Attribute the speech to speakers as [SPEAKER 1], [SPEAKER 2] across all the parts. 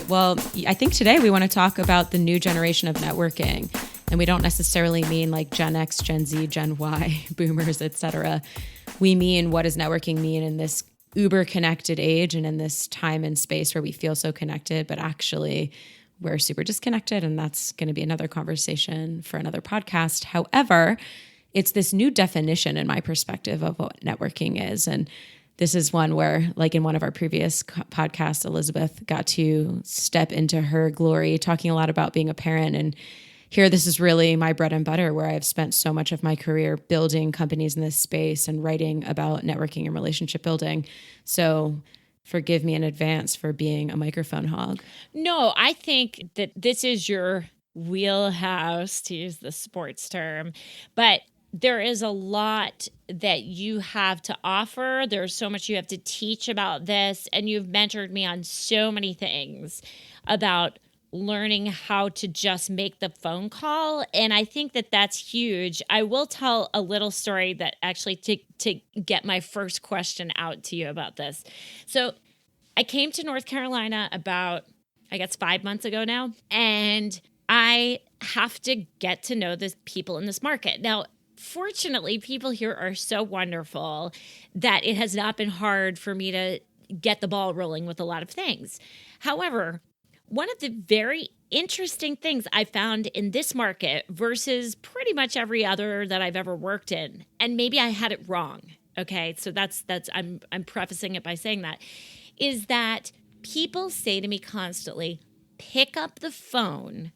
[SPEAKER 1] Well, I think today we want to talk about the new generation of networking. And we don't necessarily mean like Gen X, Gen Z, Gen Y, boomers, etc. We mean, what does networking mean in this uber connected age and in this time and space where we feel so connected, but actually we're super disconnected. And that's going to be another conversation for another podcast. However, it's this new definition in my perspective of what networking is. And this is one where, like in one of our previous podcasts, Elizabeth got to step into her glory, talking a lot about being a parent. And here, this is really my bread and butter, where I've spent so much of my career building companies in this space and writing about networking and relationship building. So forgive me in advance for being a microphone hog.
[SPEAKER 2] No, I think that this is your wheelhouse, to use the sports term, but there is a lot that you have to offer. There's so much you have to teach about this, and you've mentored me on so many things about learning how to just make the phone call. And I think that that's huge. I will tell a little story that actually to get my first question out to you about this. So I came to North Carolina about, I guess, 5 months ago now, and I have to get to know the people in this market. Now, fortunately, people here are so wonderful that it has not been hard for me to get the ball rolling with a lot of things. However, one of the very interesting things I found in this market versus pretty much every other that I've ever worked in, and maybe I had it wrong, okay? So that's I'm prefacing it by saying that, is that people say to me constantly, pick up the phone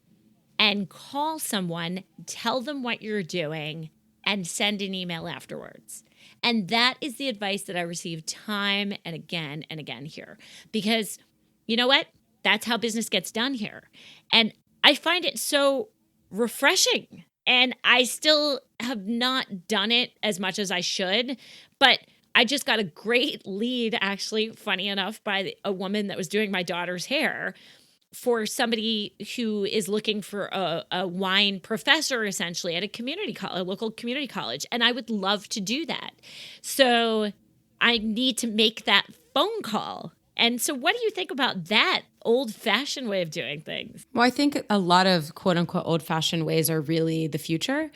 [SPEAKER 2] and call someone, tell them what you're doing, and send an email afterwards. And that is the advice that I receive time and again here. Because you know what? That's how business gets done here. And I find it so refreshing. And I still have not done it as much as I should. But I just got a great lead, actually, funny enough, by a woman that was doing my daughter's hair, for somebody who is looking for a wine professor, essentially, at a local community college. And I would love to do that. So I need to make that phone call. And so what do you think about that old-fashioned way of doing things?
[SPEAKER 1] Well, I think a lot of quote-unquote old-fashioned ways are really the future,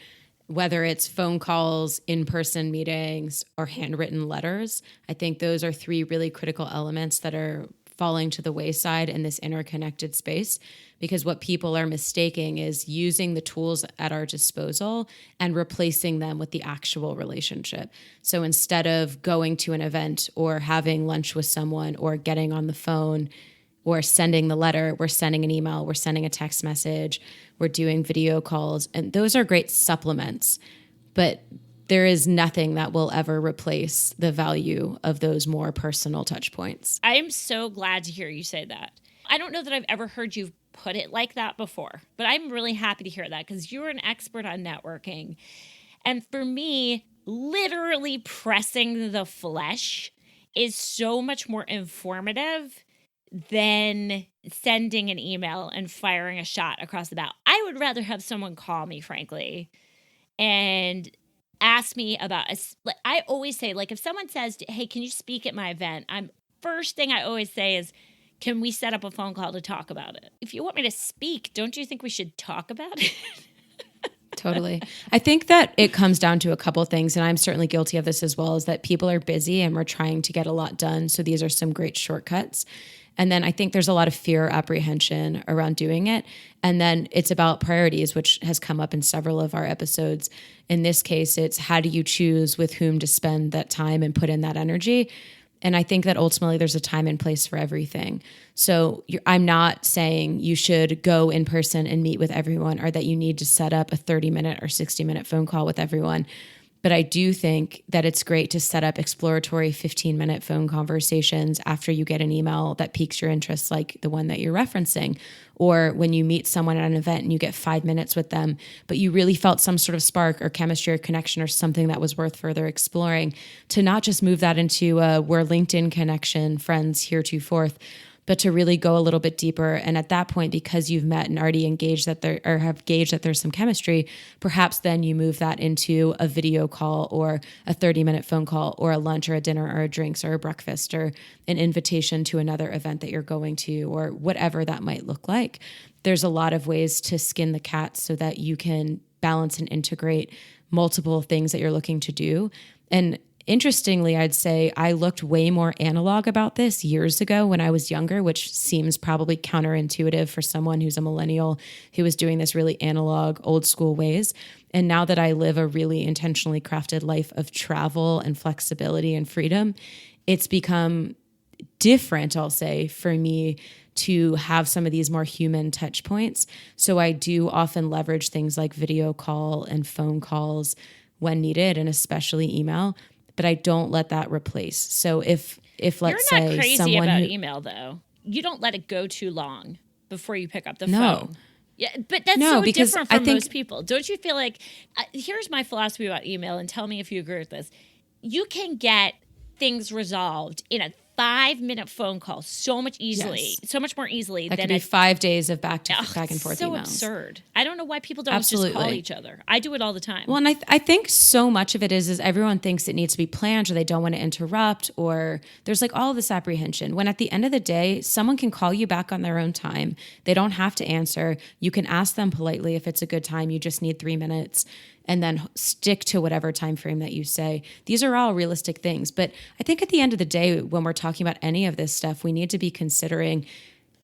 [SPEAKER 1] whether it's phone calls, in-person meetings, or handwritten letters. I think those are three really critical elements that are falling to the wayside in this interconnected space, because what people are mistaking is using the tools at our disposal and replacing them with the actual relationship. So instead of going to an event or having lunch with someone or getting on the phone or sending the letter, we're sending an email, we're sending a text message, we're doing video calls, and those are great supplements. But there is nothing that will ever replace the value of those more personal touch points.
[SPEAKER 2] I am so glad to hear you say that. I don't know that I've ever heard you put it like that before, but I'm really happy to hear that, because you're an expert on networking. And for me, literally pressing the flesh is so much more informative than sending an email and firing a shot across the bow. I would rather have someone call me, frankly, and ask me about, I always say, like, if someone says, hey, can you speak at my event? First thing I always say is, can we set up a phone call to talk about it? If you want me to speak, don't you think we should talk about it?
[SPEAKER 1] Totally. I think that it comes down to a couple things, and I'm certainly guilty of this as well, is that people are busy and we're trying to get a lot done. So these are some great shortcuts. And then I think there's a lot of fear, apprehension around doing it. And then it's about priorities, which has come up in several of our episodes. In this case, it's how do you choose with whom to spend that time and put in that energy? And I think that ultimately there's a time and place for everything. So I'm not saying you should go in person and meet with everyone, or that you need to set up a 30-minute or 60-minute phone call with everyone. But I do think that it's great to set up exploratory 15-minute phone conversations after you get an email that piques your interest, like the one that you're referencing, or when you meet someone at an event and you get 5 minutes with them, but you really felt some sort of spark or chemistry or connection or something that was worth further exploring, to not just move that into a we're LinkedIn connection, friends heretofore, but to really go a little bit deeper. And at that point, because you've met and already engaged that there, or have gauged that there's some chemistry, perhaps then you move that into a video call or a 30-minute phone call or a lunch or a dinner or a drinks or a breakfast or an invitation to another event that you're going to or whatever that might look like. There's a lot of ways to skin the cat so that you can balance and integrate multiple things that you're looking to do. And interestingly, I'd say I looked way more analog about this years ago when I was younger, which seems probably counterintuitive for someone who's a millennial who was doing this really analog, old school ways. And now that I live a really intentionally crafted life of travel and flexibility and freedom, it's become different, I'll say, for me to have some of these more human touch points. So I do often leverage things like video call and phone calls when needed, and especially email, but I don't let that replace. So if let's say
[SPEAKER 2] You're not crazy
[SPEAKER 1] someone
[SPEAKER 2] about
[SPEAKER 1] who,
[SPEAKER 2] email though. You don't let it go too long before you pick up the
[SPEAKER 1] No.
[SPEAKER 2] phone. Yeah, but that's
[SPEAKER 1] No,
[SPEAKER 2] so
[SPEAKER 1] because
[SPEAKER 2] different
[SPEAKER 1] I
[SPEAKER 2] from
[SPEAKER 1] think-
[SPEAKER 2] most people. Don't you feel like here's my philosophy about email, and tell me if you agree with this. You can get things resolved in a 5-minute phone call so much more easily
[SPEAKER 1] that
[SPEAKER 2] than
[SPEAKER 1] could be 5 days of back and forth
[SPEAKER 2] so
[SPEAKER 1] emails.
[SPEAKER 2] absurd. I don't know why people don't just
[SPEAKER 1] Absolutely.
[SPEAKER 2] call each other. I do it all the time.
[SPEAKER 1] Well, and I think so much of it is everyone thinks it needs to be planned or they don't want to interrupt or there's like all of this apprehension when at the end of the day, someone can call you back on their own time. They don't have to answer. You can ask them politely if it's a good time. You just need 3 minutes and then stick to whatever time frame that you say. These are all realistic things. But I think at the end of the day, when we're talking about any of this stuff, we need to be considering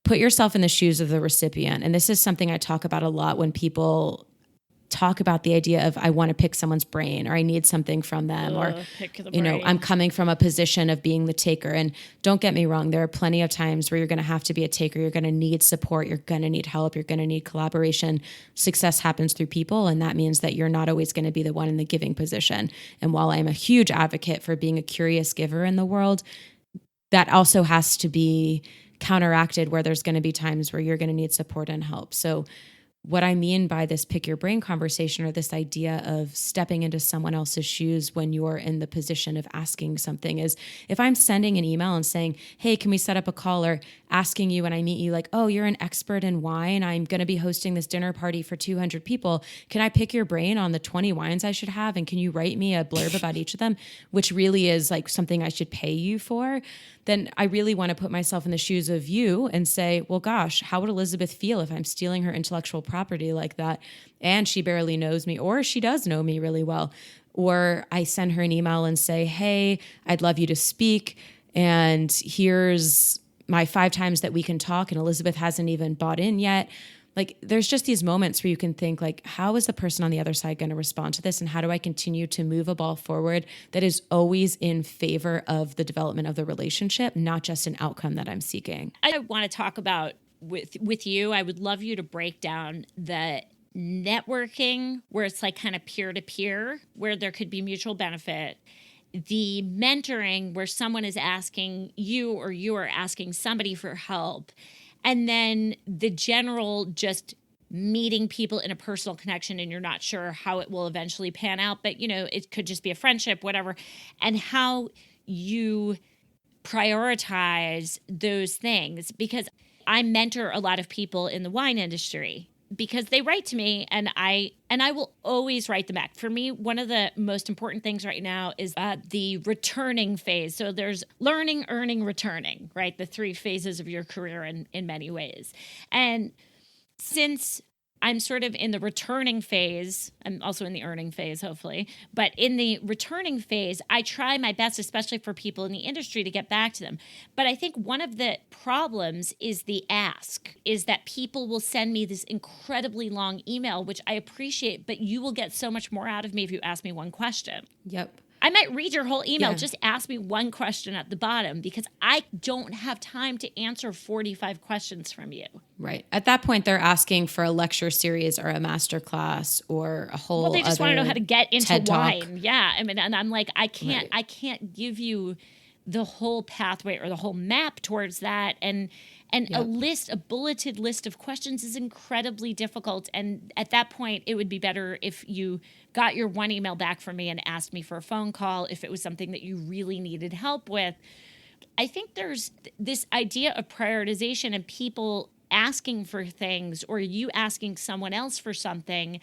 [SPEAKER 1] put yourself in the shoes of the recipient. And this is something I talk about a lot when people talk about the idea of I want to pick someone's brain or I need something from them or
[SPEAKER 2] pick the
[SPEAKER 1] you know
[SPEAKER 2] brain.
[SPEAKER 1] I'm coming from a position of being the taker. And don't get me wrong, there are plenty of times where you're going to have to be a taker. You're going to need support, you're going to need help, you're going to need collaboration. Success happens through people, and that means that you're not always going to be the one in the giving position. And while I'm a huge advocate for being a curious giver in the world, that also has to be counteracted where there's going to be times where you're going to need support and help. So what I mean by this pick your brain conversation or this idea of stepping into someone else's shoes when you're in the position of asking something is if I'm sending an email and saying, hey, can we set up a call, or asking you when I meet you like, oh, you're an expert in wine. I'm going to be hosting this dinner party for 200 people. Can I pick your brain on the 20 wines I should have? And can you write me a blurb about each of them, which really is like something I should pay you for? Then I really want to put myself in the shoes of you and say, well, gosh, how would Elizabeth feel if I'm stealing her intellectual property like that? And she barely knows me, or she does know me really well. Or I send her an email and say, hey, I'd love you to speak. And here's my 5 times that we can talk. And Elizabeth hasn't even bought in yet. Like, there's just these moments where you can think like, how is the person on the other side going to respond to this? And how do I continue to move a ball forward that is always in favor of the development of the relationship, not just an outcome that I'm seeking?
[SPEAKER 2] I want to talk about with you. I would love you to break down the networking where it's like kind of peer to peer, where there could be mutual benefit. The mentoring where someone is asking you or you are asking somebody for help. And then the general just meeting people in a personal connection and you're not sure how it will eventually pan out, but you know, it could just be a friendship, whatever, and how you prioritize those things. Because I mentor a lot of people in the wine industry because they write to me and I will always write them back. For me, one of the most important things right now is the returning phase. So there's learning, earning, returning, right? The 3 phases of your career in many ways. And since I'm sort of in the returning phase, I'm also in the earning phase, hopefully, but in the returning phase, I try my best, especially for people in the industry, to get back to them. But I think one of the problems is the ask, is that people will send me this incredibly long email, which I appreciate, but you will get so much more out of me if you ask me one question.
[SPEAKER 1] Yep.
[SPEAKER 2] I might read your whole email.
[SPEAKER 1] Yeah.
[SPEAKER 2] Just ask me one question at the bottom because I don't have time to answer 45 questions from you.
[SPEAKER 1] Right. At that point, they're asking for a lecture series or a master class or a whole.
[SPEAKER 2] Well, they just want to know how to get into
[SPEAKER 1] TED
[SPEAKER 2] wine.
[SPEAKER 1] Talk.
[SPEAKER 2] Yeah. I mean, and I'm like, I can't
[SPEAKER 1] Right.
[SPEAKER 2] give you the whole pathway or the whole map towards that. And a bulleted list of questions is incredibly difficult. And at that point, it would be better if you got your one email back from me and asked me for a phone call if it was something that you really needed help with. I think there's this idea of prioritization and people asking for things or you asking someone else for something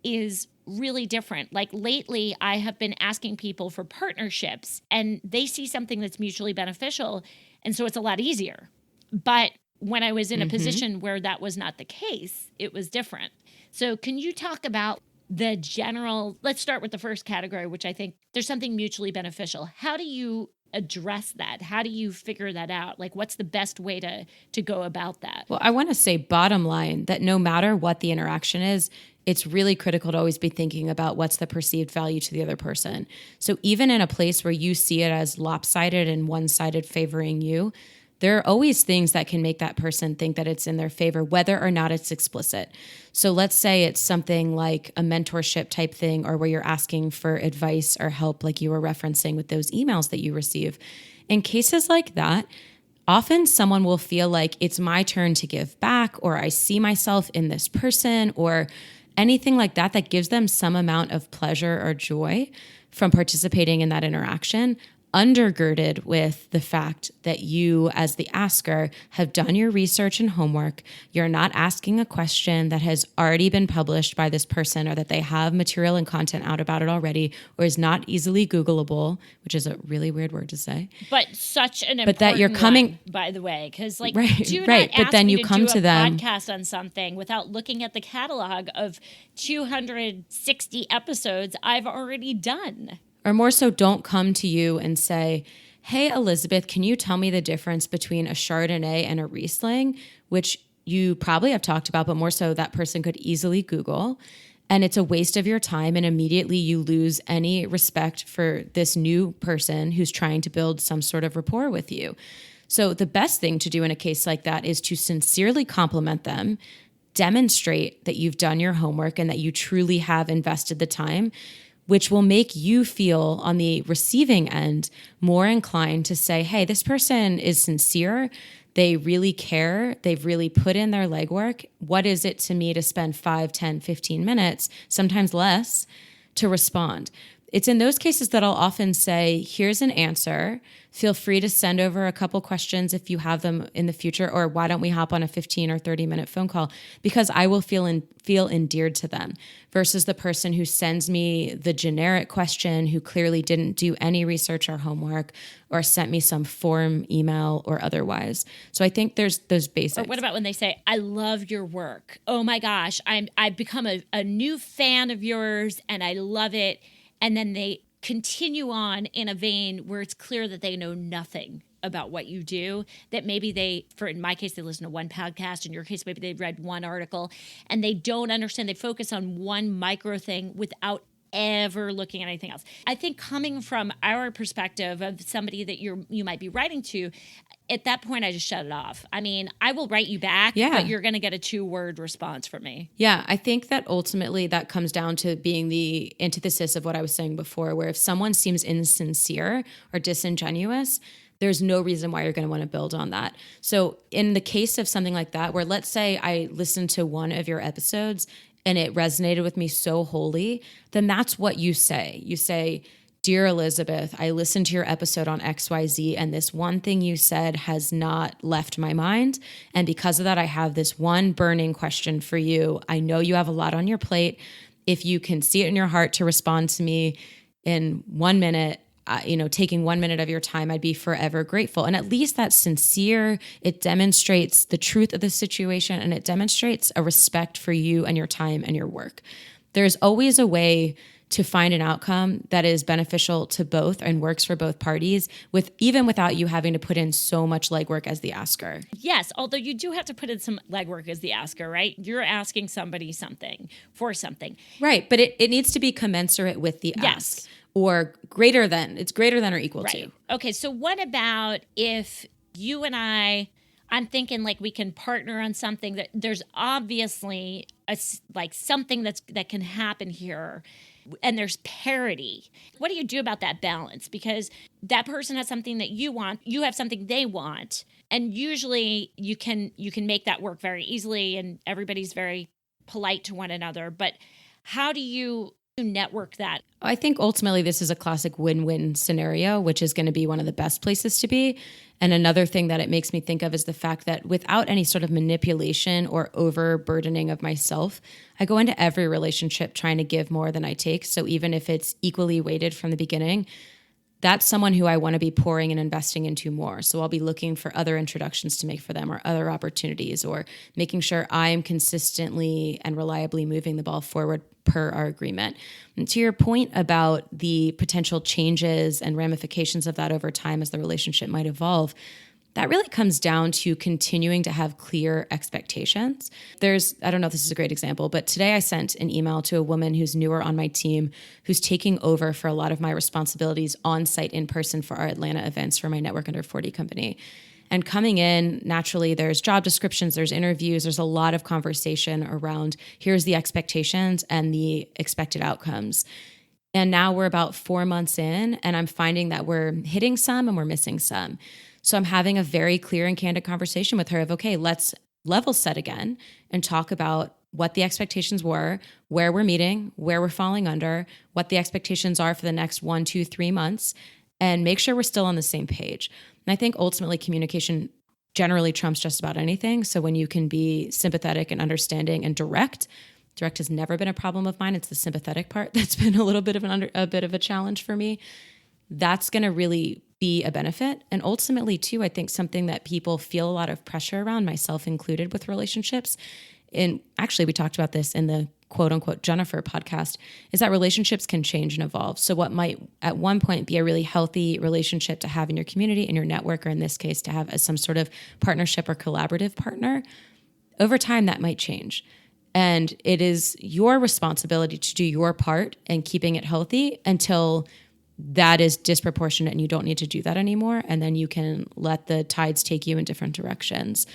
[SPEAKER 2] is really different. Like lately, I have been asking people for partnerships and they see something that's mutually beneficial. And so it's a lot easier. But when I was in a position where that was not the case, it was different. So can you talk about the general, let's start with the first category, which I think there's something mutually beneficial. How do you address that? How do you figure that out? Like, what's the best way to go about that?
[SPEAKER 1] Well, I want to say bottom line that no matter what the interaction is, it's really critical to always be thinking about what's the perceived value to the other person. So even in a place where you see it as lopsided and one-sided favoring you, there are always things that can make that person think that it's in their favor, whether or not it's explicit. So let's say it's something like a mentorship type thing, or where you're asking for advice or help, like you were referencing with those emails that you receive. In cases like that, often someone will feel like it's my turn to give back, or I see myself in this person, or anything like that that gives them some amount of pleasure or joy from participating in that interaction, undergirded with the fact that you, as the asker, have done your research and homework. You're not asking a question that has already been published by this person, or that they have material and content out about it already, or is not easily Googleable, which is a really weird word to say.
[SPEAKER 2] But such an
[SPEAKER 1] But that you're coming,
[SPEAKER 2] one, by the way, because like,
[SPEAKER 1] right,
[SPEAKER 2] do
[SPEAKER 1] right.
[SPEAKER 2] not
[SPEAKER 1] But
[SPEAKER 2] ask
[SPEAKER 1] then
[SPEAKER 2] me
[SPEAKER 1] you
[SPEAKER 2] to
[SPEAKER 1] come
[SPEAKER 2] do
[SPEAKER 1] to
[SPEAKER 2] a
[SPEAKER 1] them.
[SPEAKER 2] podcast on something without looking at the catalog of 260 episodes I've already done.
[SPEAKER 1] Or more so, don't come to you and say, hey, Elizabeth, can you tell me the difference between a Chardonnay and a Riesling, which you probably have talked about, but more so that person could easily Google. And it's a waste of your time. And immediately you lose any respect for this new person who's trying to build some sort of rapport with you. So the best thing to do in a case like that is to sincerely compliment them, demonstrate that you've done your homework and that you truly have invested the time, which will make you feel on the receiving end more inclined to say, hey, this person is sincere. They really care. They've really put in their legwork. What is it to me to spend 5, 10, 15 minutes, sometimes less, to respond? It's in those cases that I'll often say, here's an answer. Feel free to send over a couple questions if you have them in the future, or why don't we hop on a 15 or 30-minute phone call? Because I will feel endeared to them, versus the person who sends me the generic question, who clearly didn't do any research or homework, or sent me some form email or otherwise. So I think there's those basics.
[SPEAKER 2] Or what about when they say, I love your work. Oh my gosh, I've become a new fan of yours and I love it. And then they continue on in a vein where it's clear that they know nothing about what you do, that maybe in my case, they listen to one podcast. In your case, maybe they read one article and they don't understand. They focus on one micro thing without ever looking at anything else. I think coming from our perspective of somebody that you might be writing to, at that point, I just shut it off. I mean, I will write you back, but you're going to get a 2-word response from me.
[SPEAKER 1] Yeah, I think that ultimately that comes down to being the antithesis of what I was saying before, where if someone seems insincere or disingenuous, there's no reason why you're going to want to build on that. So in the case of something like that, where let's say I listened to one of your episodes and it resonated with me so wholly, then that's what you say. You say, Dear Elizabeth, I listened to your episode on XYZ, and this one thing you said has not left my mind. And because of that, I have this one burning question for you. I know you have a lot on your plate. If you can see it in your heart to respond to me in 1 minute, taking 1 minute of your time, I'd be forever grateful. And at least that's sincere. It demonstrates the truth of the situation, and it demonstrates a respect for you and your time and your work. There's always a way to find an outcome that is beneficial to both and works for both parties, even without you having to put in so much legwork as the asker.
[SPEAKER 2] Yes, although you do have to put in some legwork as the asker, right? You're asking somebody something for something.
[SPEAKER 1] Right, but it needs to be commensurate with the ask. Or greater than or equal to.
[SPEAKER 2] Okay, so what about if you and I'm thinking like we can partner on something that there's obviously something that can happen here, and there's parity. What do you do about that balance? Because that person has something that you want, you have something they want, and usually you can make that work very easily, and everybody's very polite to one another. But how do you network that?
[SPEAKER 1] I think ultimately this is a classic win-win scenario, which is going to be one of the best places to be. And another thing that it makes me think of is the fact that without any sort of manipulation or overburdening of myself, I go into every relationship trying to give more than I take. So even if it's equally weighted from the beginning, that's someone who I want to be pouring and investing into more. So I'll be looking for other introductions to make for them or other opportunities or making sure I'm consistently and reliably moving the ball forward per our agreement. And to your point about the potential changes and ramifications of that over time as the relationship might evolve, that really comes down to continuing to have clear expectations. I don't know if this is a great example, but today I sent an email to a woman who's newer on my team, who's taking over for a lot of my responsibilities on site in person for our Atlanta events for my Network Under 40 company. And coming in, naturally, there's job descriptions, there's interviews, there's a lot of conversation around here's the expectations and the expected outcomes. And now we're about 4 months in, and I'm finding that we're hitting some and we're missing some. So I'm having a very clear and candid conversation with her of, okay, let's level set again and talk about what the expectations were, where we're meeting, where we're falling under, what the expectations are for the next 1, 2, 3 months, and make sure we're still on the same page. And I think ultimately communication generally trumps just about anything. So when you can be sympathetic and understanding and direct has never been a problem of mine. It's the sympathetic part that's been a little bit of a bit of a challenge for me. That's going to really be a benefit. And ultimately, too, I think something that people feel a lot of pressure around, myself included, with relationships, and actually we talked about this in the quote unquote Jennifer podcast, is that relationships can change and evolve. So what might at one point be a really healthy relationship to have in your community, in your network, or in this case, to have as some sort of partnership or collaborative partner, over time that might change. And it is your responsibility to do your part in keeping it healthy until that is disproportionate and you don't need to do that anymore. And then you can let the tides take you in different directions.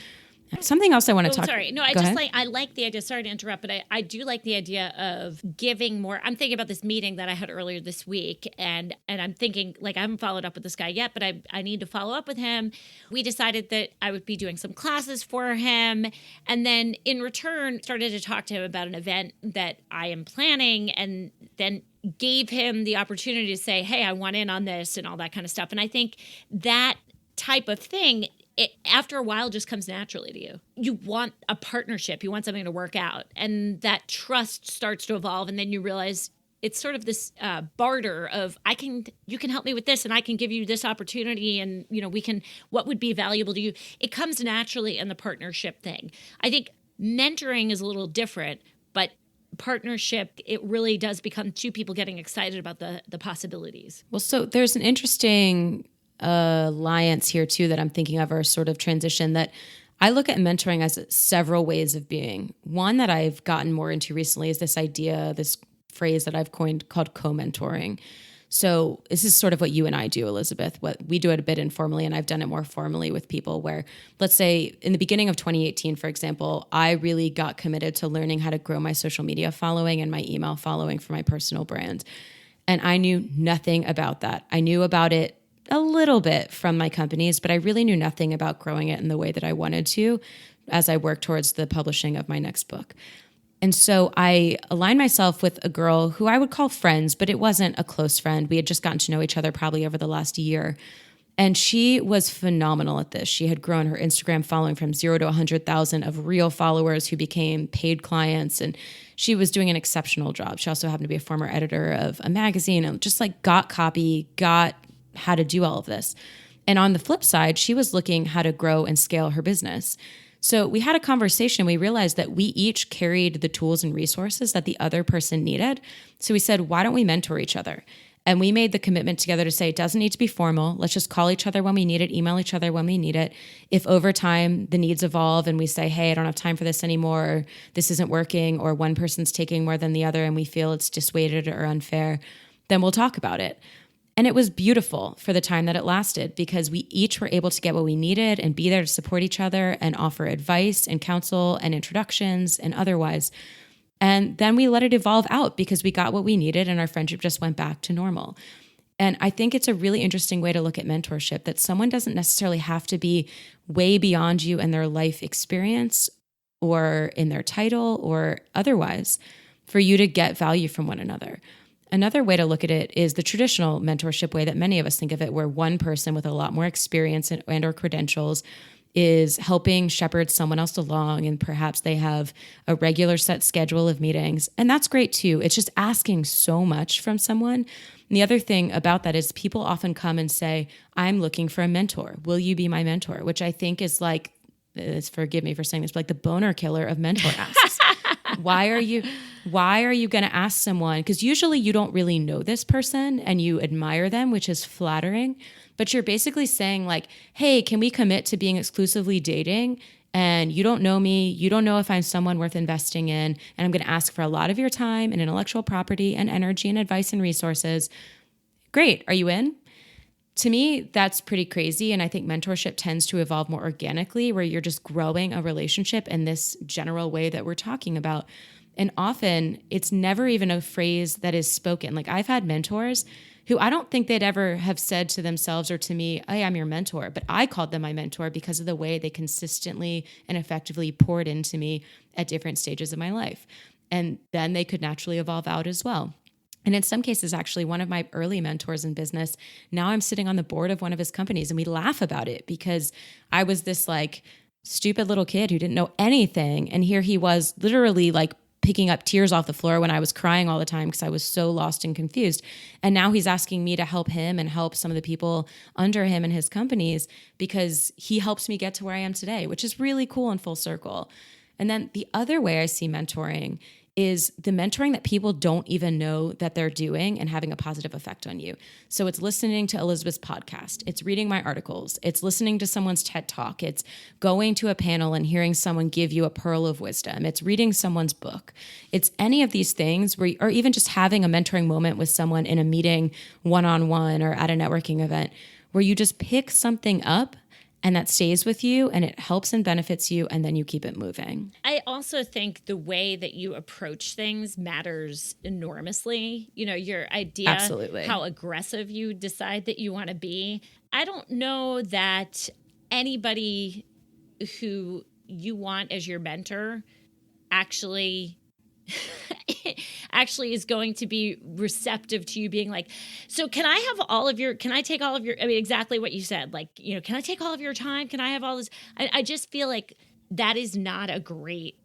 [SPEAKER 1] Something else I want to talk about.
[SPEAKER 2] Sorry. No, I like the idea. Sorry to interrupt, but I do like the idea of giving more. I'm thinking about this meeting that I had earlier this week, and I'm thinking, like, I haven't followed up with this guy yet, but I need to follow up with him. We decided that I would be doing some classes for him, and then in return started to talk to him about an event that I am planning, and then gave him the opportunity to say, hey, I want in on this and all that kind of stuff. And I think that type of thing, it, after a while, just comes naturally to you. You want a partnership. You want something to work out. And that trust starts to evolve. And then you realize it's sort of this barter of you can help me with this and I can give you this opportunity. And, what would be valuable to you? It comes naturally in the partnership thing. I think mentoring is a little different, but partnership, it really does become two people getting excited about the possibilities.
[SPEAKER 1] Well, so there's an interesting alliance here too that I'm thinking of, or sort of transition, that I look at mentoring as several ways of being. One that I've gotten more into recently is this phrase that I've coined called co-mentoring. So this is sort of what you and I do, Elizabeth. What we do it a bit informally, and I've done it more formally with people where, let's say in the beginning of 2018, for example, I really got committed to learning how to grow my social media following and my email following for my personal brand. And I knew nothing about that. I knew about it a little bit from my companies, but I really knew nothing about growing it in the way that I wanted to as I worked towards the publishing of my next book. And so I aligned myself with a girl who I would call friends, but it wasn't a close friend. We had just gotten to know each other probably over the last year. And she was phenomenal at this. She had grown her Instagram following from 0 to 100,000 of real followers who became paid clients. And she was doing an exceptional job. She also happened to be a former editor of a magazine and just got copy, got how to do all of this. And on the flip side, she was looking how to grow and scale her business. So we had a conversation. We realized that we each carried the tools and resources that the other person needed. So we said, why don't we mentor each other? And we made the commitment together to say, it doesn't need to be formal. Let's just call each other when we need it, email each other when we need it. If over time the needs evolve and we say, hey, I don't have time for this anymore, or this isn't working, or one person's taking more than the other and we feel it's dissuaded or unfair, then we'll talk about it. And it was beautiful for the time that it lasted because we each were able to get what we needed and be there to support each other and offer advice and counsel and introductions and otherwise. And then we let it evolve out because we got what we needed and our friendship just went back to normal. And I think it's a really interesting way to look at mentorship, that someone doesn't necessarily have to be way beyond you in their life experience or in their title or otherwise for you to get value from one another. Another way to look at it is the traditional mentorship way that many of us think of it, where one person with a lot more experience and or credentials is helping shepherd someone else along, and perhaps they have a regular set schedule of meetings. And that's great too. It's just asking so much from someone. And the other thing about that is people often come and say, I'm looking for a mentor. Will you be my mentor? Which I think is like, forgive me for saying this, but like the boner killer of mentor asks. Why are you going to ask someone? Because usually you don't really know this person and you admire them, which is flattering. But you're basically saying like, hey, can we commit to being exclusively dating? And you don't know me. You don't know if I'm someone worth investing in. And I'm going to ask for a lot of your time and intellectual property and energy and advice and resources. Great. Are you in? To me, that's pretty crazy. And I think mentorship tends to evolve more organically, where you're just growing a relationship in this general way that we're talking about. And often it's never even a phrase that is spoken. Like I've had mentors who I don't think they'd ever have said to themselves or to me, hey, I'm your mentor. But I called them my mentor because of the way they consistently and effectively poured into me at different stages of my life. And then they could naturally evolve out as well. And in some cases, actually, one of my early mentors in business, now I'm sitting on the board of one of his companies, and we laugh about it because I was this like stupid little kid who didn't know anything. And here he was literally like picking up tears off the floor when I was crying all the time because I was so lost and confused. And now he's asking me to help him and help some of the people under him in his companies because he helps me get to where I am today, which is really cool and full circle. And then the other way I see mentoring is the mentoring that people don't even know that they're doing and having a positive effect on you. So it's listening to Elizabeth's podcast. It's reading my articles. It's listening to someone's TED Talk. It's going to a panel and hearing someone give you a pearl of wisdom. It's reading someone's book. It's any of these things where, or even just having a mentoring moment with someone in a meeting one-on-one or at a networking event where you just pick something up and that stays with you and it helps and benefits you, and then you keep it moving.
[SPEAKER 2] I also think the way that you approach things matters enormously. You know, your idea,
[SPEAKER 1] Absolutely.
[SPEAKER 2] How aggressive you decide that you want to be. I don't know that anybody who you want as your mentor actually is going to be receptive to you being like, so can I take all of your, I mean, exactly what you said, like, you know, can I take all of your time? Can I have all this? I just feel like that is not a great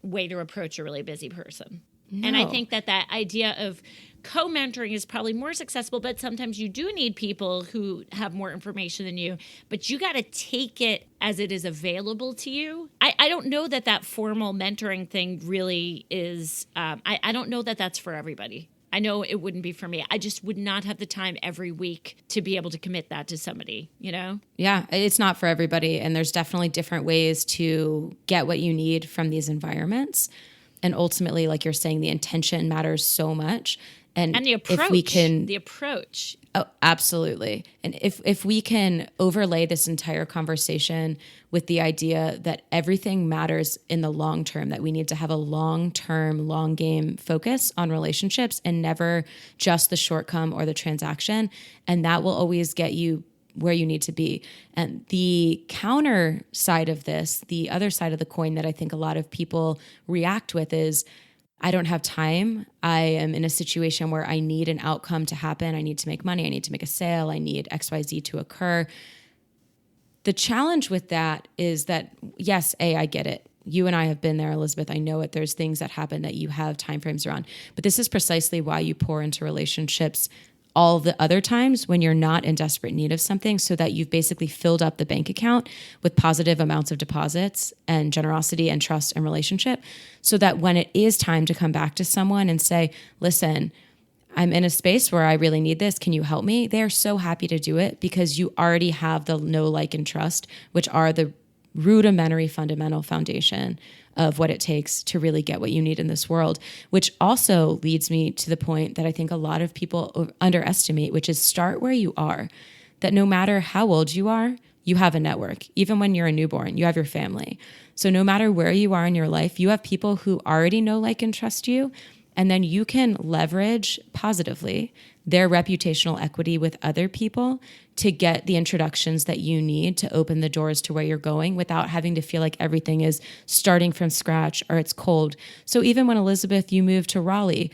[SPEAKER 2] way to approach a really busy person. No. And I think that idea of co-mentoring is probably more successful, but sometimes you do need people who have more information than you, but you got to take it as it is available to you. I don't know that formal mentoring thing really is, I don't know that that's for everybody. I know it wouldn't be for me. I just would not have the time every week to be able to commit that to somebody, you know?
[SPEAKER 1] Yeah, it's not for everybody. And there's definitely different ways to get what you need from these environments. And ultimately, like you're saying, the intention matters so much. And
[SPEAKER 2] the approach.
[SPEAKER 1] If we can,
[SPEAKER 2] the approach.
[SPEAKER 1] Oh, absolutely. And if we can overlay this entire conversation with the idea that everything matters in the long term, that we need to have a long-term, long game focus on relationships and never just the short-come or the transaction, and that will always get you where you need to be. And the counter side of this, the other side of the coin that I think a lot of people react with is, I don't have time. I am in a situation where I need an outcome to happen. I need to make money. I need to make a sale. I need XYZ to occur. The challenge with that is that, yes, I get it. You and I have been there, Elizabeth. I know it. There's things that happen that you have timeframes around. But this is precisely why you pour into relationships all the other times when you're not in desperate need of something, so that you've basically filled up the bank account with positive amounts of deposits and generosity and trust and relationship, so that when it is time to come back to someone and say, listen, I'm in a space where I really need this. Can you help me? They are so happy to do it because you already have the know, like, and trust, which are the rudimentary fundamental foundation of what it takes to really get what you need in this world, which also leads me to the point that I think a lot of people underestimate, which is start where you are, that no matter how old you are, you have a network. Even when you're a newborn, you have your family. So no matter where you are in your life, you have people who already know, like, and trust you, and then you can leverage positively their reputational equity with other people to get the introductions that you need to open the doors to where you're going without having to feel like everything is starting from scratch or it's cold. So even when, Elizabeth, you moved to Raleigh,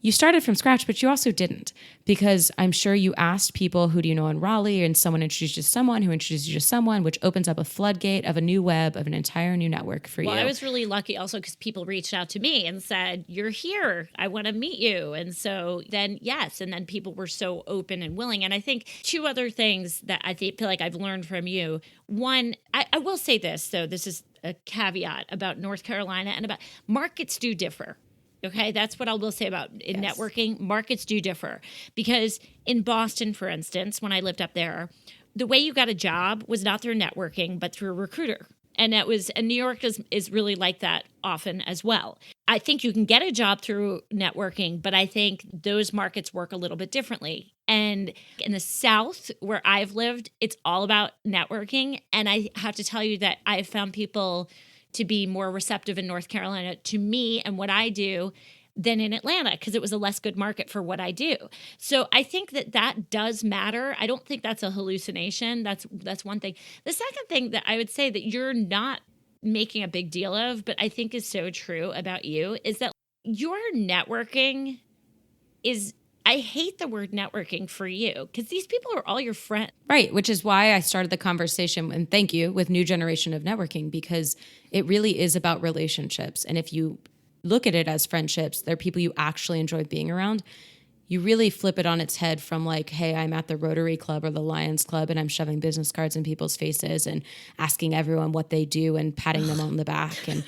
[SPEAKER 1] you started from scratch, but you also didn't, because I'm sure you asked people, who do you know in Raleigh? And someone introduced you to someone who introduced you to someone, which opens up a floodgate of a new web, of an entire new network for you.
[SPEAKER 2] Well, I was really lucky also because people reached out to me and said, you're here, I want to meet you. And so then, yes. And then people were so open and willing. And I think two other things that feel like I've learned from you. One, I will say this, though, this is a caveat about North Carolina and about markets do differ. Okay, that's what I will say about in networking. Markets do differ because in Boston, for instance, when I lived up there, the way you got a job was not through networking, but through a recruiter. And New York is really like that often as well. I think you can get a job through networking, but I think those markets work a little bit differently. And in the South, where I've lived, it's all about networking. And I have to tell you that I've found people to be more receptive in North Carolina to me and what I do than in Atlanta, because it was a less good market for what I do. So I think that does matter. I don't think that's a hallucination. That's one thing. The second thing that I would say that you're not making a big deal of, but I think is so true about you, is that your networking is, I hate the word networking for you, because these people are all your friends.
[SPEAKER 1] Right, which is why I started the conversation, and thank you, with New Generation of Networking, because it really is about relationships. And if you look at it as friendships, they're people you actually enjoy being around. You really flip it on its head from like, hey, I'm at the Rotary Club or the Lions Club and I'm shoving business cards in people's faces and asking everyone what they do and patting them on the back and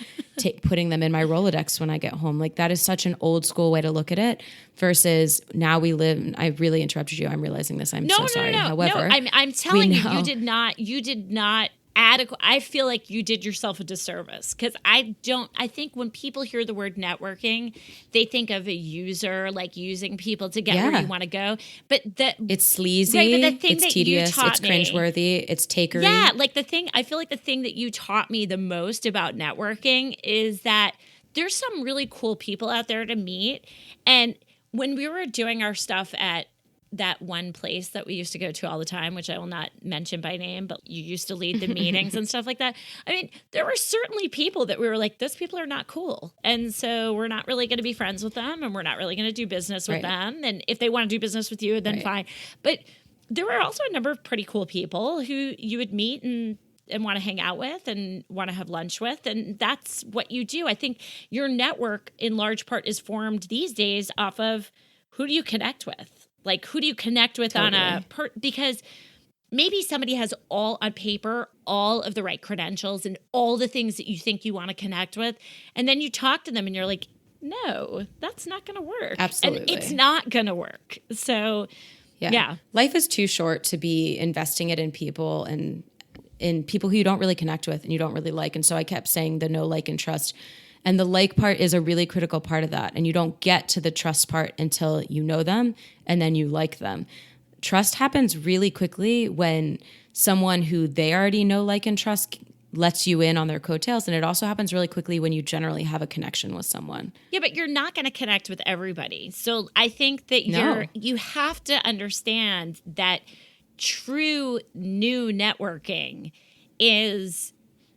[SPEAKER 1] putting them in my Rolodex when I get home. Like, that is such an old school way to look at it versus now we live. I really interrupted you. I'm realizing this. I'm so sorry. However,
[SPEAKER 2] I'm telling you, you did not adequate. I feel like you did yourself a disservice because I think when people hear the word networking, they think of a user, like using people to get where you want to go. But
[SPEAKER 1] it's sleazy,
[SPEAKER 2] right, but the thing
[SPEAKER 1] it's
[SPEAKER 2] that
[SPEAKER 1] tedious,
[SPEAKER 2] you taught
[SPEAKER 1] it's cringeworthy, it's takery.
[SPEAKER 2] Yeah, like I feel like the thing that you taught me the most about networking is that there's some really cool people out there to meet. And when we were doing our stuff at that one place that we used to go to all the time, which I will not mention by name, but you used to lead the meetings and stuff like that. I mean, there were certainly people that we were like, those people are not cool. And so we're not really going to be friends with them and we're not really going to do business with them. And if they want to do business with you, then fine. But there were also a number of pretty cool people who you would meet and want to hang out with and want to have lunch with. And that's what you do. I think your network in large part is formed these days off of who do you connect with? Like, who do you connect with because maybe somebody has all on paper, all of the right credentials and all the things that you think you want to connect with. And then you talk to them and you're like, no, that's not going to work.
[SPEAKER 1] Absolutely.
[SPEAKER 2] And it's not going to work. So, yeah.
[SPEAKER 1] Life is too short to be investing it in people and in people who you don't really connect with and you don't really like. And so I kept saying the know, like, and trust. And the like part is a really critical part of that. And you don't get to the trust part until you know them and then you like them. Trust happens really quickly when someone who they already know, like, and trust lets you in on their coattails. And it also happens really quickly when you generally have a connection with someone.
[SPEAKER 2] Yeah, but you're not going to connect with everybody. So I think that you have to understand that true new networking is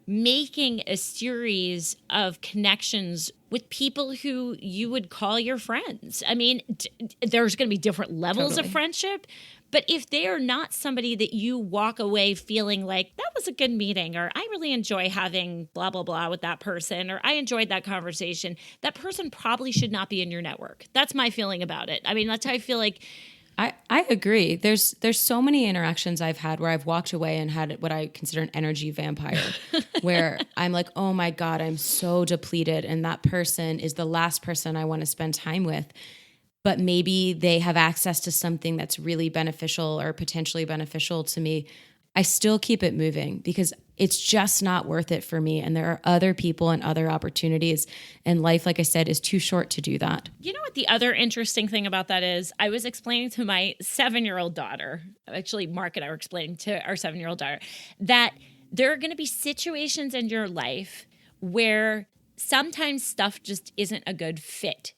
[SPEAKER 2] making a series of connections with people who you would call your friends. I mean, there's going to be different levels of friendship, but if they are not somebody that you walk away feeling like that was a good meeting, or I really enjoy having blah, blah, blah with that person, or I enjoyed that conversation, that person probably should not be in your network. That's my feeling about it. I mean, that's how I feel like.
[SPEAKER 1] I agree. There's so many interactions I've had where I've walked away and had what I consider an energy vampire, where I'm like, oh my God, I'm so depleted. And that person is the last person I want to spend time with. But maybe they have access to something that's really beneficial or potentially beneficial to me. I still keep it moving because it's just not worth it for me. And there are other people and other opportunities. And life, like I said, is too short to do that.
[SPEAKER 2] You know what the other interesting thing about that is? I was explaining to my 7-year-old daughter, actually Mark and I were explaining to our 7-year-old daughter, that there are going to be situations in your life where sometimes stuff just isn't a good fit.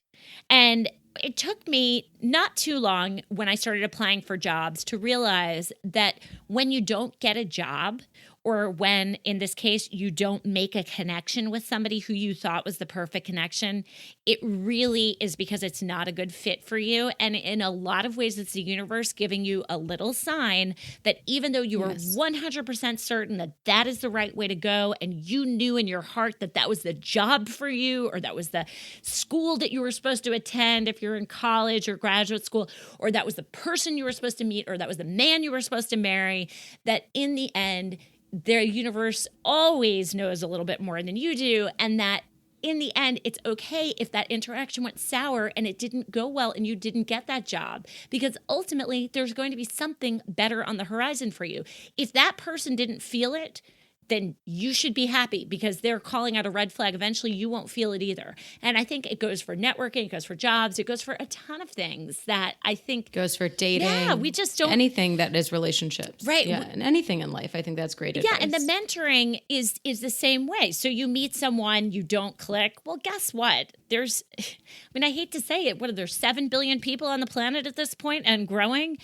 [SPEAKER 2] And it took me not too long when I started applying for jobs to realize that when you don't get a job or when, in this case, you don't make a connection with somebody who you thought was the perfect connection, it really is because it's not a good fit for you. And in a lot of ways, it's the universe giving you a little sign that even though you were 100% certain that that is the right way to go, and you knew in your heart that that was the job for you, or that was the school that you were supposed to attend if you're in college or graduate school, or that was the person you were supposed to meet, or that was the man you were supposed to marry, that in the end, their universe always knows a little bit more than you do, and that in the end, it's okay if that interaction went sour and it didn't go well and you didn't get that job, because ultimately there's going to be something better on the horizon for you. If that person didn't feel it, then you should be happy because they're calling out a red flag. Eventually, you won't feel it either. And I think it goes for networking, it goes for jobs, it goes for a ton of things that I think
[SPEAKER 1] goes for dating.
[SPEAKER 2] Yeah, we just don't.
[SPEAKER 1] Anything that is relationships.
[SPEAKER 2] Right.
[SPEAKER 1] Yeah, and anything in life. I think that's great advice.
[SPEAKER 2] Yeah, and the mentoring is the same way. So you meet someone, you don't click. Well, guess what? I hate to say it, what are there, 7 billion people on the planet at this point and growing?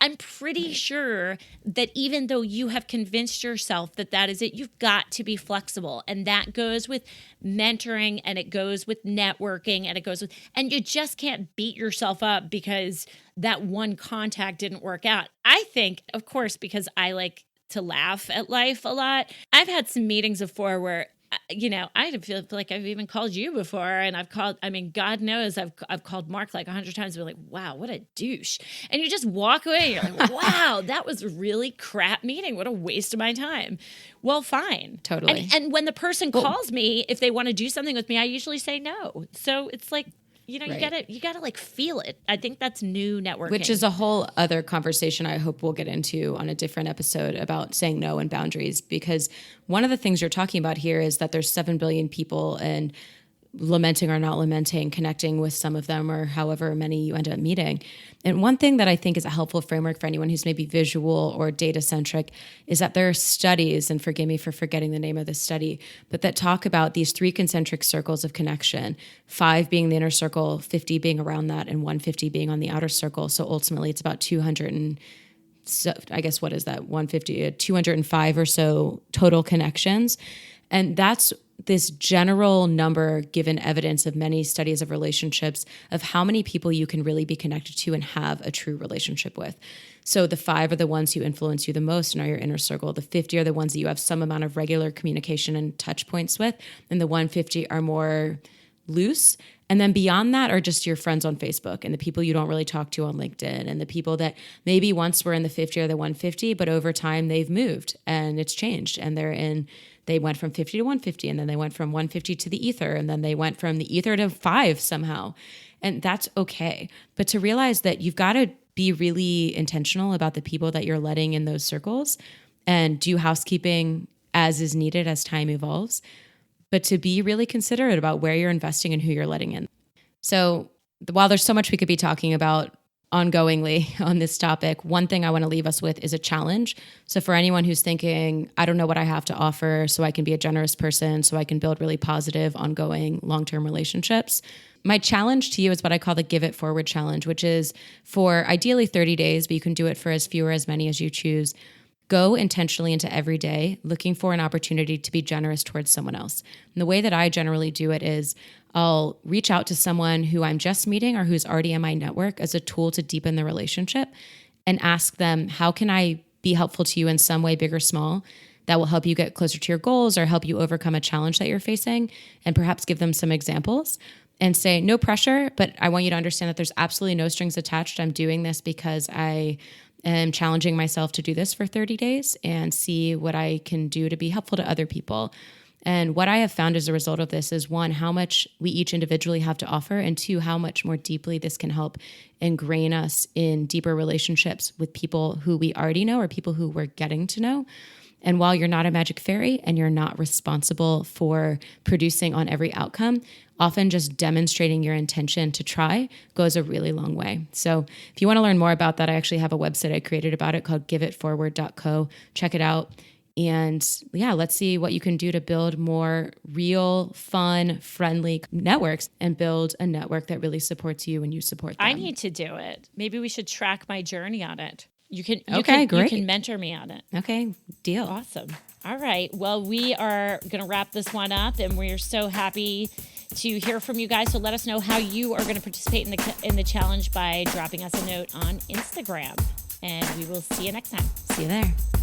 [SPEAKER 2] I'm pretty sure that even though you have convinced yourself that that is it, you've got to be flexible. And that goes with mentoring, and it goes with networking, and it goes with, and you just can't beat yourself up because that one contact didn't work out. I think, of course, because I like to laugh at life a lot, I've had some meetings before where I feel like I've even called you before, and God knows I've called Mark like 100 times and been like, wow, what a douche. And you just walk away and you're like, wow, that was a really crap meeting. What a waste of my time. Well, fine.
[SPEAKER 1] Totally.
[SPEAKER 2] And when the person calls me, if they want to do something with me, I usually say no. So it's like, you gotta like feel it. I think that's new networking.
[SPEAKER 1] Which is a whole other conversation I hope we'll get into on a different episode about saying no and boundaries. Because one of the things you're talking about here is that there's 7 billion people, and lamenting or not lamenting, connecting with some of them or however many you end up meeting. And one thing that I think is a helpful framework for anyone who's maybe visual or data centric is that there are studies, and forgive me for forgetting the name of this study, but that talk about these 3 concentric circles of connection, 5 being the inner circle, 50 being around that, and 150 being on the outer circle. So ultimately it's about 200 and so I guess what is that? 150, 205 or so total connections. And that's this general number, given evidence of many studies of relationships, of how many people you can really be connected to and have a true relationship with. So the 5 are the ones who influence you the most and are your inner circle. The 50 are the ones that you have some amount of regular communication and touch points with. And the 150 are more loose. And then beyond that are just your friends on Facebook and the people you don't really talk to on LinkedIn, and the people that maybe once were in the 50 or the 150, but over time they've moved and it's changed, and they went from 50 to 150, and then they went from 150 to the ether, and then they went from the ether to 5 somehow. And that's okay. But to realize that you've got to be really intentional about the people that you're letting in those circles and do housekeeping as is needed as time evolves, but to be really considerate about where you're investing and who you're letting in. So while there's so much we could be talking about ongoingly on this topic, one thing I want to leave us with is a challenge. So for anyone who's thinking, I don't know what I have to offer so I can be a generous person, so I can build really positive, ongoing, long-term relationships, my challenge to you is what I call the Give It Forward challenge, which is for ideally 30 days, but you can do it for as few or as many as you choose. Go intentionally into every day looking for an opportunity to be generous towards someone else. And the way that I generally do it is I'll reach out to someone who I'm just meeting or who's already in my network as a tool to deepen the relationship and ask them, how can I be helpful to you in some way, big or small, that will help you get closer to your goals or help you overcome a challenge that you're facing, and perhaps give them some examples and say, no pressure, but I want you to understand that there's absolutely no strings attached. I'm doing this because I am challenging myself to do this for 30 days and see what I can do to be helpful to other people. And what I have found as a result of this is, 1, how much we each individually have to offer, and 2, how much more deeply this can help ingrain us in deeper relationships with people who we already know or people who we're getting to know. And while you're not a magic fairy and you're not responsible for producing on every outcome, often just demonstrating your intention to try goes a really long way. So if you want to learn more about that, I actually have a website I created about it called giveitforward.co. Check it out. And yeah, let's see what you can do to build more real, fun, friendly networks and build a network that really supports you and you support them.
[SPEAKER 2] I need to do it. Maybe we should track my journey on it. You can
[SPEAKER 1] Great.
[SPEAKER 2] you can mentor me on it.
[SPEAKER 1] Okay, deal.
[SPEAKER 2] Awesome. All right. Well, we are going to wrap this one up, and we're so happy to hear from you guys. So let us know how you are going to participate in the challenge by dropping us a note on Instagram. And we will see you next time.
[SPEAKER 1] See you there.